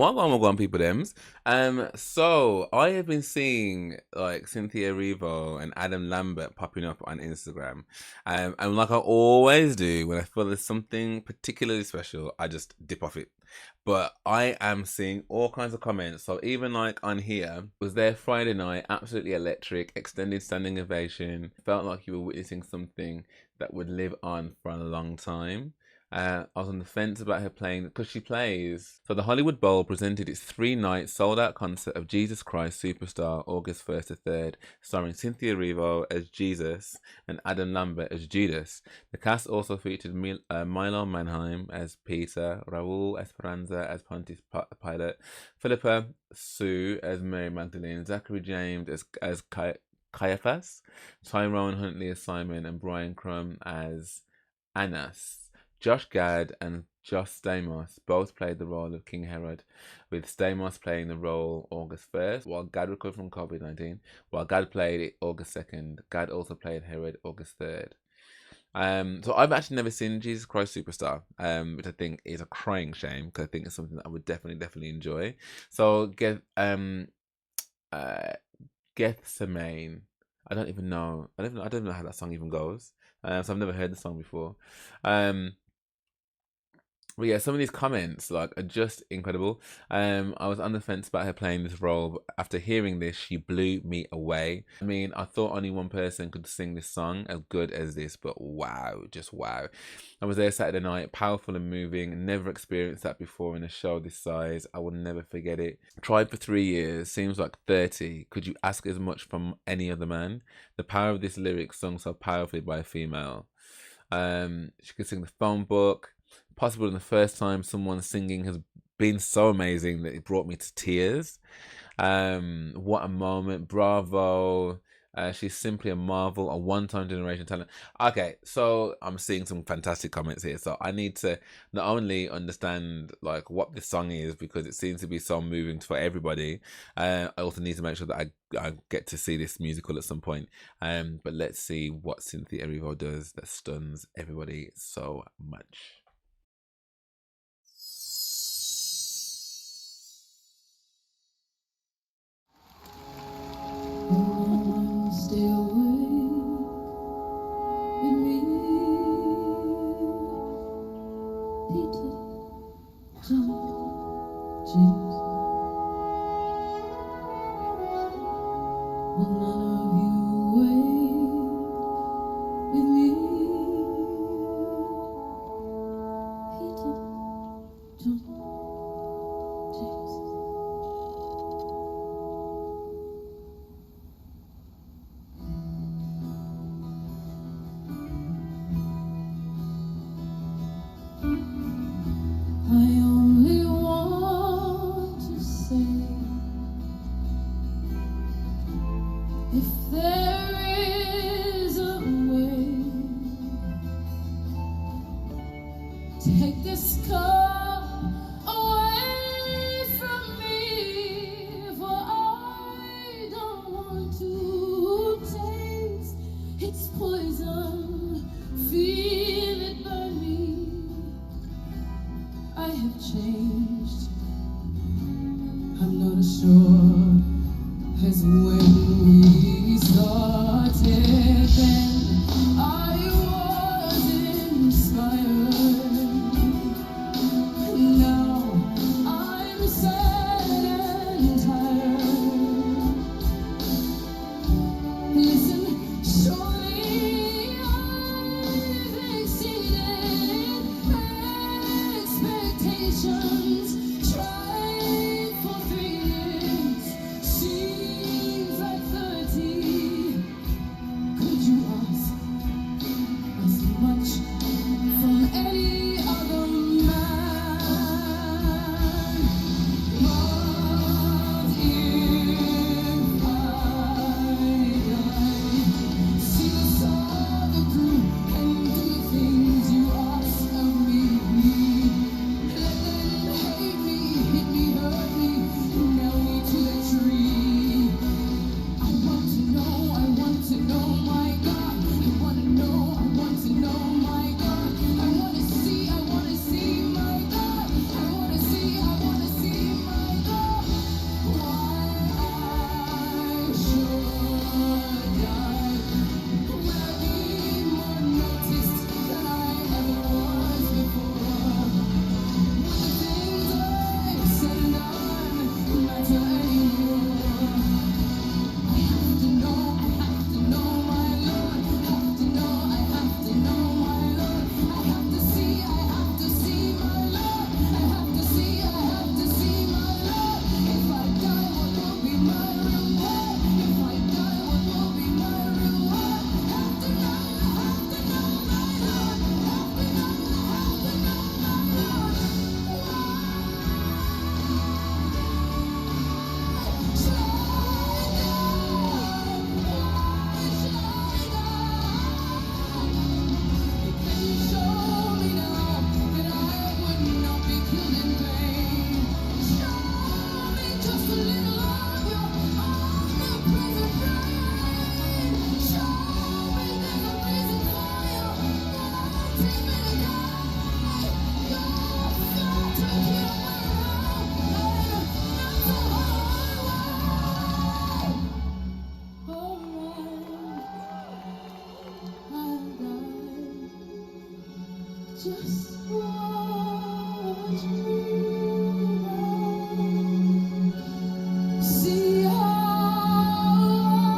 What on people thems. So I have been seeing like Cynthia Erivo and Adam Lambert popping up on Instagram. And like I always do, when I feel there's something particularly special, I just dip off it. But I am seeing all kinds of comments. So even like on here, was there Friday night, absolutely electric, extended standing ovation. Felt like you were witnessing something that would live on for a long time. I was on the fence about her playing because she plays. So the Hollywood Bowl presented its 3-night sold-out concert of Jesus Christ Superstar, August 1st to 3rd, starring Cynthia Erivo as Jesus and Adam Lambert as Judas. The cast also featured Milo Manheim as Peter, Raul Esperanza as Pontius Pilate, Philippa Sue as Mary Magdalene, Zachary James as Caiaphas, Tyrone Huntley as Simon, and Brian Crumb as Annas. Josh Gad and Josh Stamos both played the role of King Herod, with Stamos playing the role August 1st, while Gad recovered from COVID-19. While Gad played it August 2nd, Gad also played Herod August 3rd. So I've actually never seen Jesus Christ Superstar, which I think is a crying shame because I think it's something that I would definitely enjoy. So Gethsemane. I don't even know how that song even goes. So I've never heard the song before. But yeah, some of these comments like are just incredible. I was on the fence about her playing this role, but after hearing this, she blew me away. I mean, I thought only one person could sing this song as good as this, but wow, just wow. I was there Saturday night, powerful and moving. Never experienced that before in a show this size. I will never forget it. Tried for 3 years, seems like 30. Could you ask as much from any other man? The power of this lyric sung so powerfully by a female. She could sing the phone book. Possible in the first time someone singing has been so amazing that it brought me to tears. What a moment. Bravo. She's simply a marvel, a one-time generation talent. Okay, so I'm seeing some fantastic comments here. So I need to not only understand like what this song is, because it seems to be so moving for everybody. I also need to make sure that I get to see this musical at some point. But let's see what Cynthia Erivo does that stuns everybody so much. Stay awake with me, Peter, John, James. Will none of you wait with me, Peter, John, James. I only want to say, if there is a way, take this cup away from me, for I don't want to taste its poison, feel it burn me. I have changed. I'm not as sure as when we started then. I was inspired. Now I'm sad and tired. Listen, surely I've exceeded expectations. Tried for 3 years, seems like 30. Could you Just watch me now. See how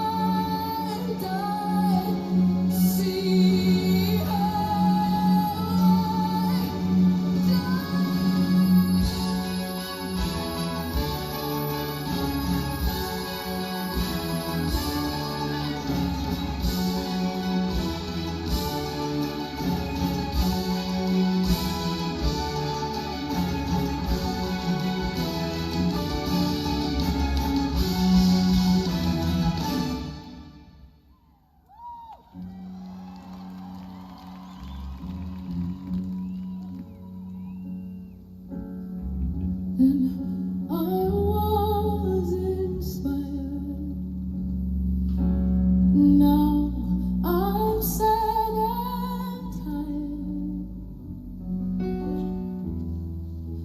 I die. See and I was inspired. Now I'm sad and tired.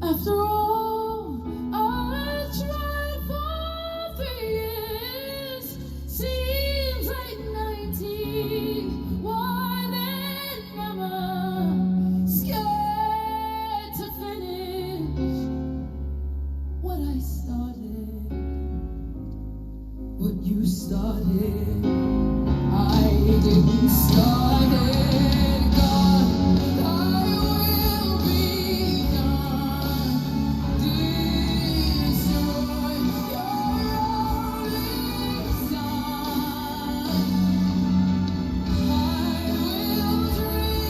After all I tried for 3 years, seems like 90. Why then never scared to finish what I started, what you started. I didn't start it, God, I will be done. Destroy your only son. I will drink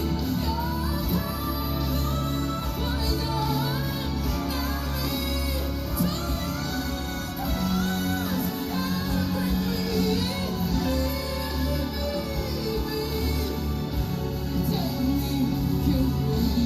your poison,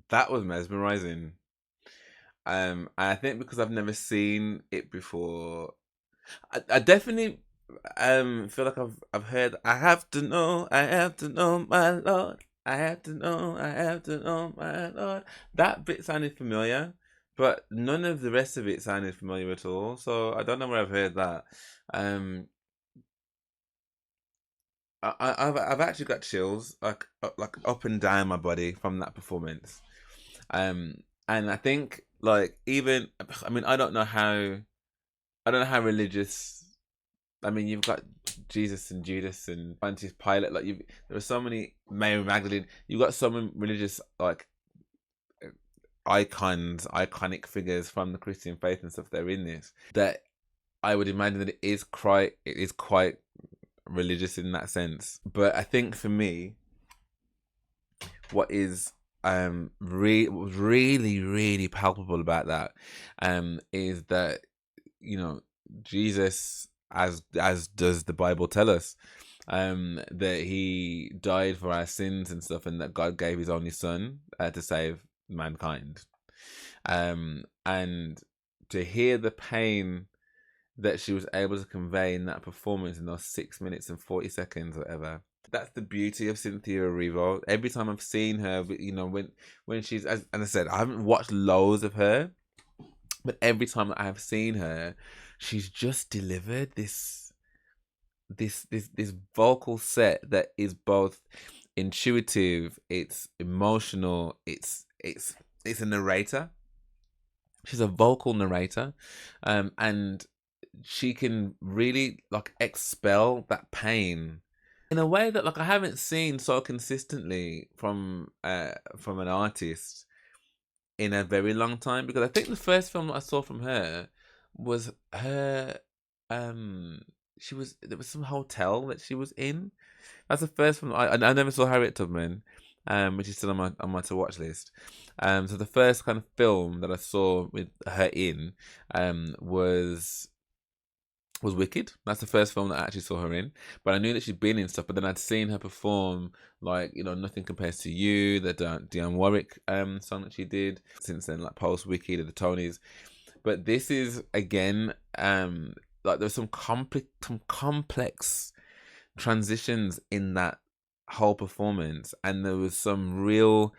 That was mesmerizing. And I think because I've never seen it before, I definitely feel like I've heard I have to know, my Lord. I have to know, my Lord. That bit sounded familiar, but none of the rest of it sounded familiar at all. So I don't know where I've heard that. Um, I've actually got chills like up and down my body from that performance. Um, and I think like even I mean I don't know how religious. I mean, you've got Jesus and Judas and Pontius Pilate. Like there are so many Mary Magdalene. You've got so many religious like icons, iconic figures from the Christian faith and stuff that are in this. That I would imagine that it is quite religious in that sense. But I think for me, what is really palpable about that is that Jesus, as does the Bible tell us, that he died for our sins and stuff, and that God gave his only son to save mankind. And to hear the pain that she was able to convey in that performance in those 6 minutes and 40 seconds, whatever. That's the beauty of Cynthia Erivo. Every time I've seen her, when she's, as I said, I haven't watched loads of her, but every time that I have seen her, she's just delivered this vocal set that is both intuitive, it's emotional, it's a narrator. She's a vocal narrator, and she can really like expel that pain in a way that like I haven't seen so consistently from an artist in a very long time. Because I think the first film that I saw from her was her there was some hotel that she was in. That's the first film I never saw Harriet Tubman. which is still on my to watch list. So the first kind of film that I saw with her in was Wicked. That's the first film that I actually saw her in. But I knew that she'd been in stuff. But then I'd seen her perform, like, you know, Nothing Compares to You, the Dionne Warwick song that she did. Since then, like post Wicked at the Tonys. But this is again, like there's some complex transitions in that whole performance, and there was some real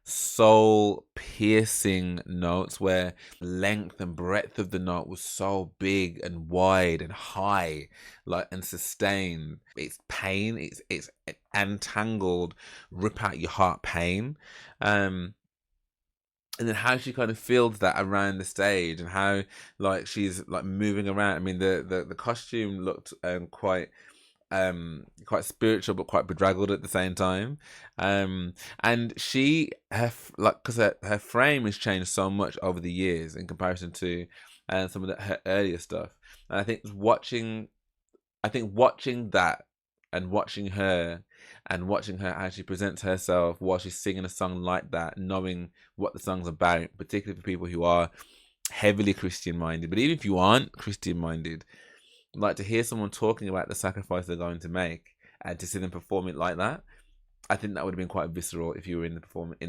soul piercing notes where length and breadth of the note was so big and wide and high, like, and sustained. It's pain, it's entangled, rip out your heart pain. And then how she kind of feels that around the stage, and how like she's like moving around. I mean, the costume looked quite spiritual but quite bedraggled at the same time. And she because her frame has changed so much over the years in comparison to some of her earlier stuff. And I think watching that, and watching her how she presents herself while she's singing a song like that, knowing what the song's about, particularly for people who are heavily Christian minded, but even if you aren't Christian minded, like, to hear someone talking about the sacrifice they're going to make and to see them perform it like that, I think that would have been quite visceral if you were in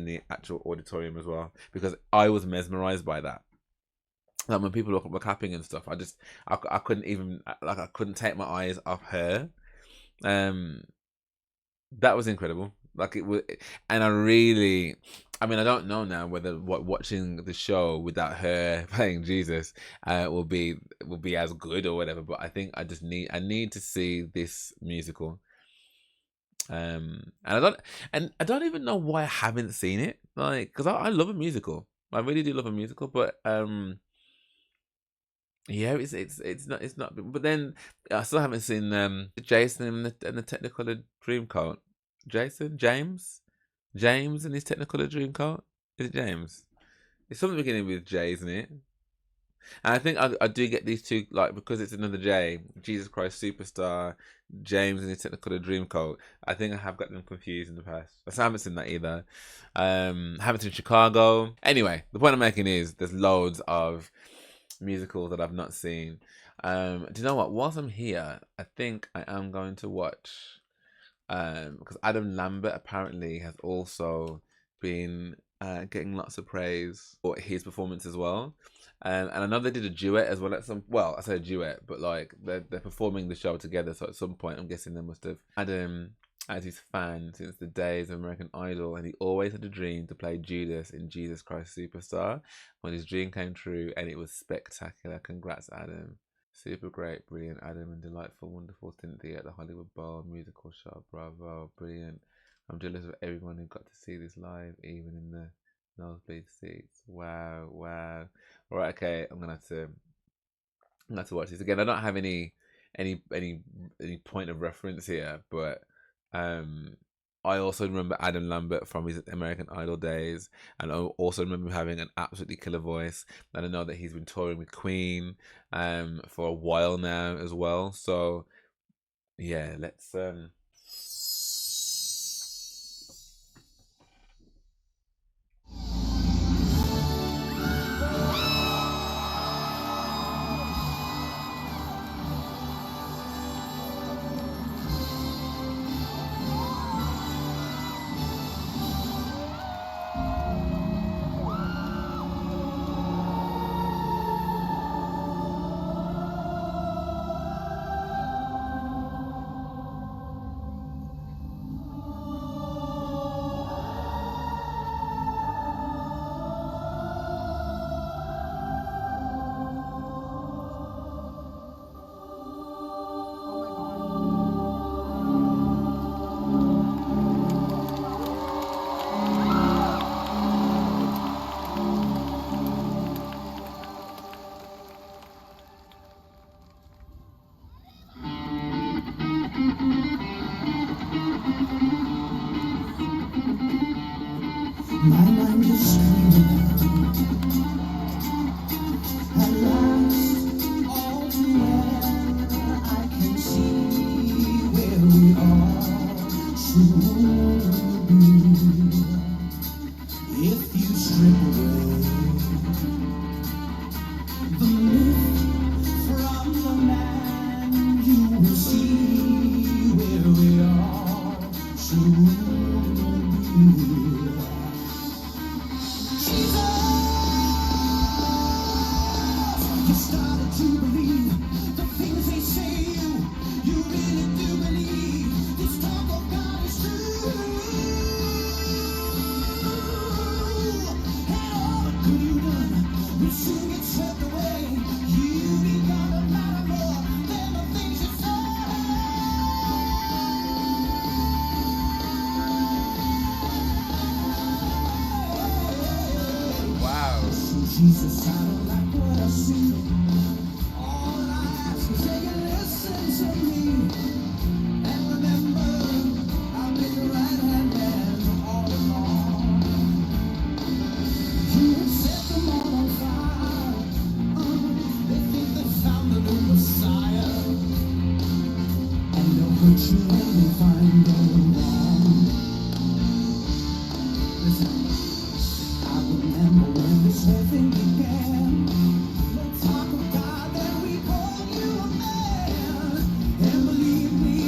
the actual auditorium as well, because I was mesmerized by that. Like, when people were clapping and stuff, I couldn't even, like, I couldn't take my eyes off her. That was incredible. Like, it was, and I mean, I don't know now whether watching the show without her playing Jesus will be as good or whatever. But I think I need to see this musical. And I don't even know why I haven't seen it. Like, because I love a musical. I really do love a musical. But yeah, it's not. But then I still haven't seen Jason and the Technicolor Dreamcoat. James and his Technicolor Dreamcoat. Is it James? It's something beginning with J, isn't it? And I think I do get these two, like, because it's another J, Jesus Christ Superstar, James and his Technicolor Dreamcoat. I think I have got them confused in the past. I haven't seen that either. Haven't seen Chicago. Anyway, the point I'm making is there's loads of musicals that I've not seen. Do you know what? Whilst I'm here, I think I am going to watch, because Adam Lambert apparently has also been getting lots of praise for his performance as well. And I know they did a duet as well I say a duet, but like they're performing the show together. So at some point, I'm guessing they must have Adam as his fan since the days of American Idol, and he always had a dream to play Judas in Jesus Christ Superstar. When his dream came true, and it was spectacular. Congrats, Adam. Super great, brilliant, Adam, and delightful, wonderful Cynthia at the Hollywood Bowl musical show. Bravo, brilliant. I'm jealous of everyone who got to see this live, even in the nosebleed seats. Wow. All right, okay, I'm gonna have to watch this again. I don't have any point of reference here, but I also remember Adam Lambert from his American Idol days, and I also remember him having an absolutely killer voice. And I know that he's been touring with Queen for a while now as well. So yeah, let's My mind is screaming at last, all too well. I can see where we are soon be. Jesus, I don't like what I see. All I ask is that you listen to me. And remember, I've been your right-hand man all along. You have set them all on fire. They think they found the new Messiah. And they'll hurt you when they find you're wrong. Listen, I remember when this whole thing began. No talk of God, then we called you a man. And believe me,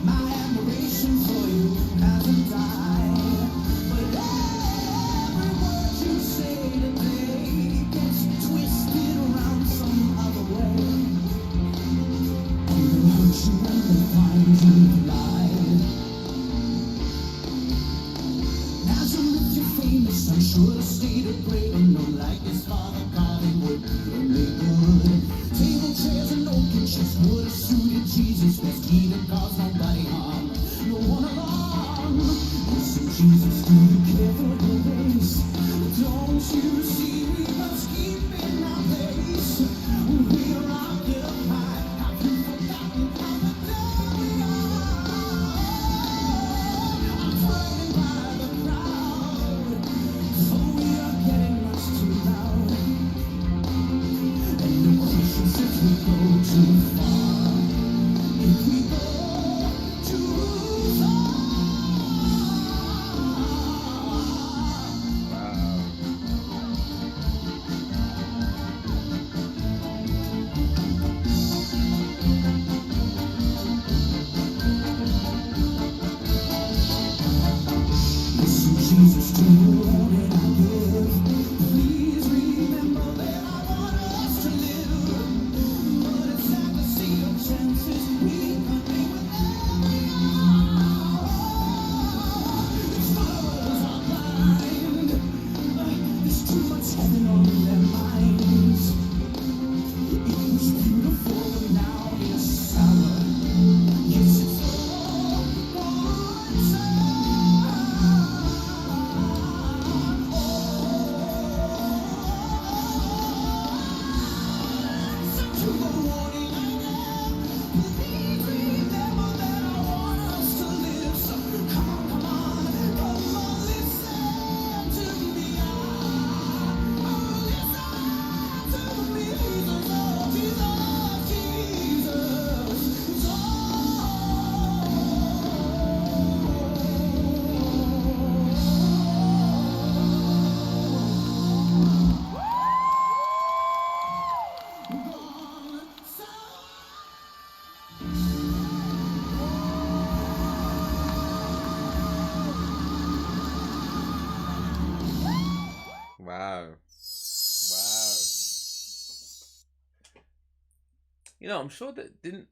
my admiration for you hasn't died. But every word you say today gets twisted around some other way. And they'll hurt you when they find you lied. Nazareth, you're famous, I'm sure the state of great unknown, like his father carving would make good. Table, chairs, and oak kitchens would have suited Jesus best. He didn't cause nobody harm, no one alarm. Listen, Jesus, do you care for the race? Don't you see we must keep in our place? We are occupied. Have you forgotten how the devil we are? I'm frightened by the crowd, so we are getting much too loud. And no questions if we go too far. If we go too far. Listen, Jesus, to you all that I give. Please remember that I want us to live. But it's sad to see your chances. We could be with every hour. These followers are blind. There's too much heaven on their minds. It was beautiful, but now it's sour. Yes, it's all one side. Listen to the warning I give. Please remember that I want us to live. So come on, listen to me. Listen to me. Jesus, Wow. Wow. You know, I'm sure that didn't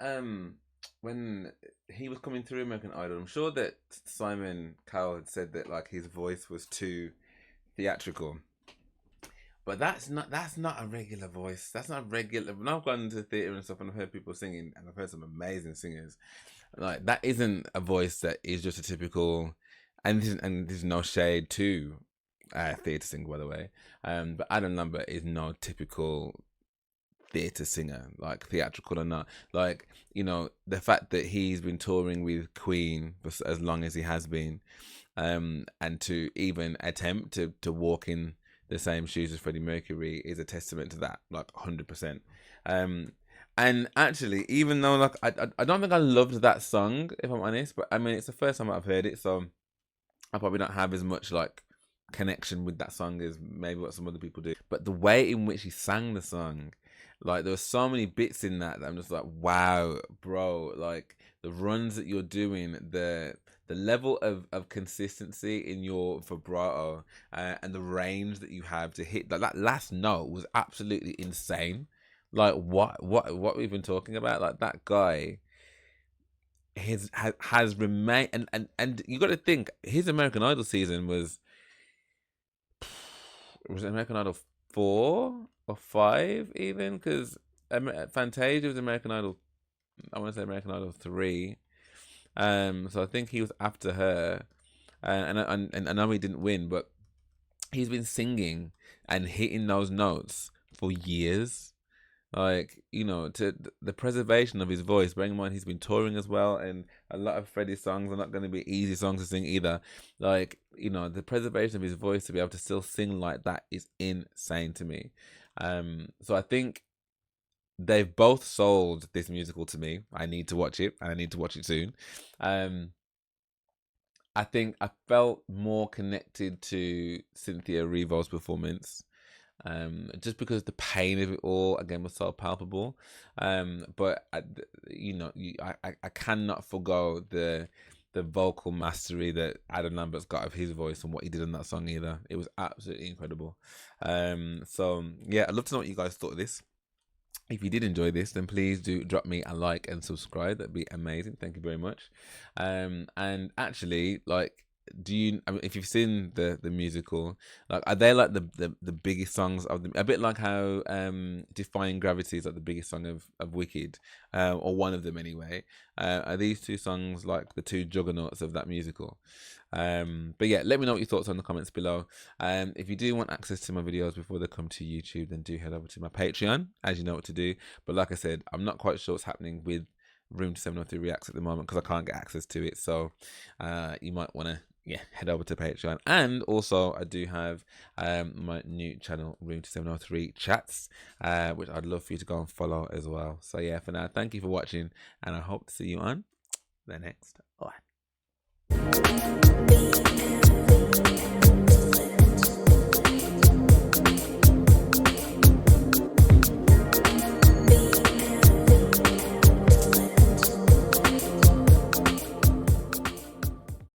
when he was coming through American Idol, I'm sure that Simon Cowell had said that like his voice was too theatrical. But that's not a regular voice. That's not regular. When I've gone to theatre and stuff and I've heard people singing and I've heard some amazing singers, like that isn't a voice that is just a typical. And there's no shade to theatre singer, by the way. But Adam Lambert is no typical theatre singer, like theatrical or not. Like, you know, the fact that he's been touring with Queen for as long as he has been, and to even attempt to walk in the same shoes as Freddie Mercury is a testament to that, like 100%. And actually, even though like I don't think I loved that song, if I'm honest, but I mean it's the first time I've heard it, so I probably don't have as much like connection with that song as maybe what some other people do. But the way in which he sang the song, like there were so many bits in that I'm just like, wow, bro, like the runs that you're doing, the level of consistency in your vibrato, and the range that you have to hit that last note was absolutely insane. Like what we've been talking about, like that guy has remained, and you got to think his American Idol season was American Idol 4 or 5 even, because Fantasia was American Idol, I want to say American Idol 3. So I think he was after her, and I know he didn't win, but he's been singing and hitting those notes for years. Like, you know, to the preservation of his voice. Bearing in mind he's been touring as well, and a lot of Freddie's songs are not going to be easy songs to sing either. Like, you know, the preservation of his voice to be able to still sing like that is insane to me. So I think they've both sold this musical to me. I need to watch it, and I need to watch it soon. Um, I think I felt more connected to Cynthia Erivo's performance, just because the pain of it all again was so palpable. But you know, I cannot forgo the vocal mastery that Adam Lambert's got of his voice and what he did in that song either. It was absolutely incredible. So yeah, I'd love to know what you guys thought of this. If you did enjoy this, then please do drop me a like and subscribe. That'd be amazing. Thank you very much. And actually, like, do you? I mean, if you've seen the musical, like, are they like the biggest songs of the? A bit like how "Defying Gravity" is like the biggest song of Wicked, or one of them anyway. Are these two songs like the two juggernauts of that musical? But yeah, let me know what your thoughts are in the comments below. If you do want access to my videos before they come to YouTube, then do head over to my Patreon, as you know what to do. But like I said, I'm not quite sure what's happening with Room to 703 Reacts at the moment because I can't get access to it. So you might want to head over to Patreon. And also I do have my new channel, Room to 703 Chats, which I'd love for you to go and follow as well. So yeah, for now, thank you for watching, and I hope to see you on the next one.